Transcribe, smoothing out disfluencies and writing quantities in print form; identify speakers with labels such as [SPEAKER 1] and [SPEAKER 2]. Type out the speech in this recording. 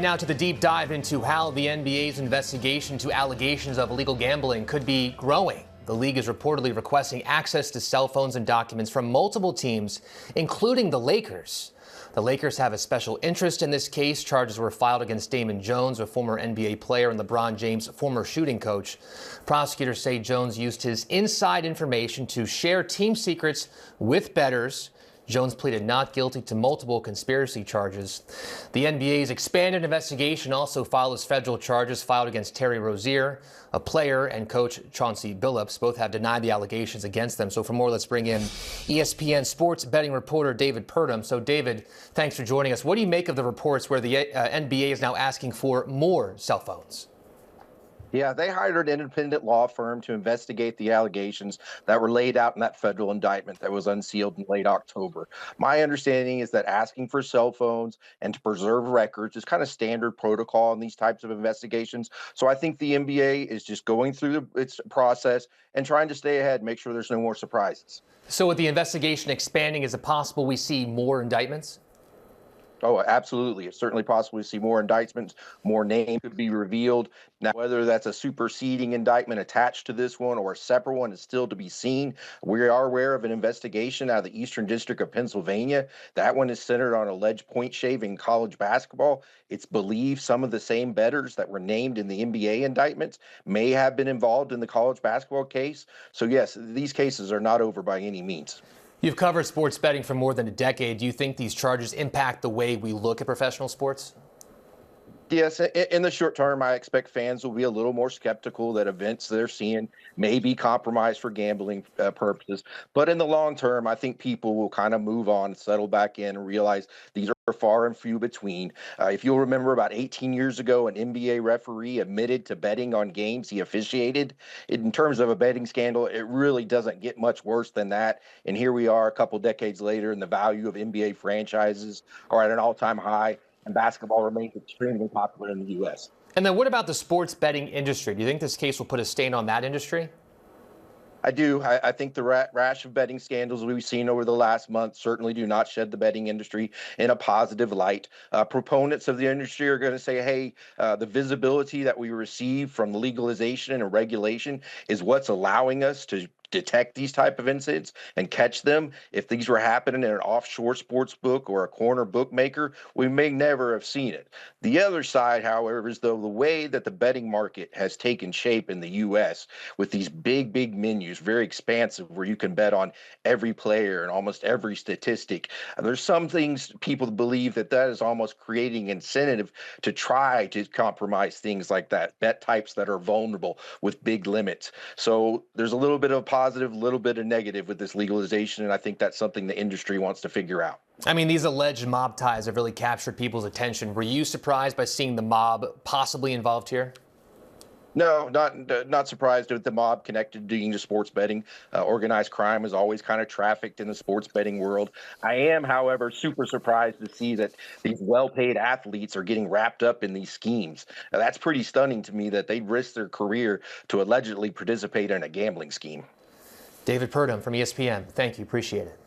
[SPEAKER 1] Now to the deep dive into how the NBA's investigation to allegations of illegal gambling could be growing. The league is reportedly requesting access to cell phones and documents from multiple teams, including the Lakers. The Lakers have a special interest in this case. Charges were filed against Damon Jones, a former NBA player and LeBron James' former shooting coach. Prosecutors say Jones used his inside information to share team secrets with bettors. Jones pleaded not guilty to multiple conspiracy charges. The NBA's expanded investigation also follows federal charges filed against Terry Rozier, a player, and coach Chauncey Billups. Both have denied the allegations against them. So for more, let's bring in ESPN sports betting reporter David Purdum. So David, thanks for joining us. What do you make of the reports where the NBA is now asking for more cell phones?
[SPEAKER 2] Yeah, they hired an independent law firm to investigate the allegations that were laid out in that federal indictment that was unsealed in late October. My understanding is that asking for cell phones and to preserve records is kind of standard protocol in these types of investigations. So I think the NBA is just going through its process and trying to stay ahead, make sure there's no more surprises.
[SPEAKER 1] So with the investigation expanding, is it possible we see more indictments?
[SPEAKER 2] Oh, absolutely. It's certainly possible to see more indictments, more names could be revealed. Now, whether that's a superseding indictment attached to this one or a separate one is still to be seen. We are aware of an investigation out of the Eastern District of Pennsylvania. That one is centered on alleged point shaving in college basketball. It's believed some of the same bettors that were named in the NBA indictments may have been involved in the college basketball case. So, yes, these cases are not over by any means.
[SPEAKER 1] You've covered sports betting for more than a decade. Do you think these charges impact the way we look at professional sports?
[SPEAKER 2] Yes, in the short term, I expect fans will be a little more skeptical that events they're seeing may be compromised for gambling purposes. But in the long term, I think people will kind of move on, settle back in, and realize these are far and few between. If you'll remember, about 18 years ago, an NBA referee admitted to betting on games he officiated. In terms of a betting scandal, it really doesn't get much worse than that. And here we are a couple decades later, and the value of NBA franchises are at an all-time high, and basketball remains extremely popular in the U.S.
[SPEAKER 1] And then what about the sports betting industry? Do you think this case will put a stain on that industry?
[SPEAKER 2] I do. I think the rash of betting scandals we've seen over the last month certainly do not shed the betting industry in a positive light. Proponents of the industry are going to say, hey, the visibility that we receive from legalization and regulation is what's allowing us to detect these type of incidents and catch them. If these were happening in an offshore sports book or a corner bookmaker, we may never have seen it. The other side, however, is the way that the betting market has taken shape in the U.S. with these big menus, very expansive, where you can bet on every player and almost every statistic. There's some things people believe that is almost creating incentive to try to compromise things like that, bet types that are vulnerable with big limits. So there's a little bit of positive, little bit of negative with this legalization, and I think that's something the industry wants to figure out.
[SPEAKER 1] I mean, these alleged mob ties have really captured people's attention. Were you surprised by seeing the mob possibly involved here?
[SPEAKER 2] No, not surprised with the mob connected to sports betting. Organized crime is always kind of trafficked in the sports betting world. I am, however, super surprised to see that these well-paid athletes are getting wrapped up in these schemes. Now, that's pretty stunning to me that they'd risk their career to allegedly participate in a gambling scheme.
[SPEAKER 1] David Purdum from ESPN. Thank you. Appreciate it.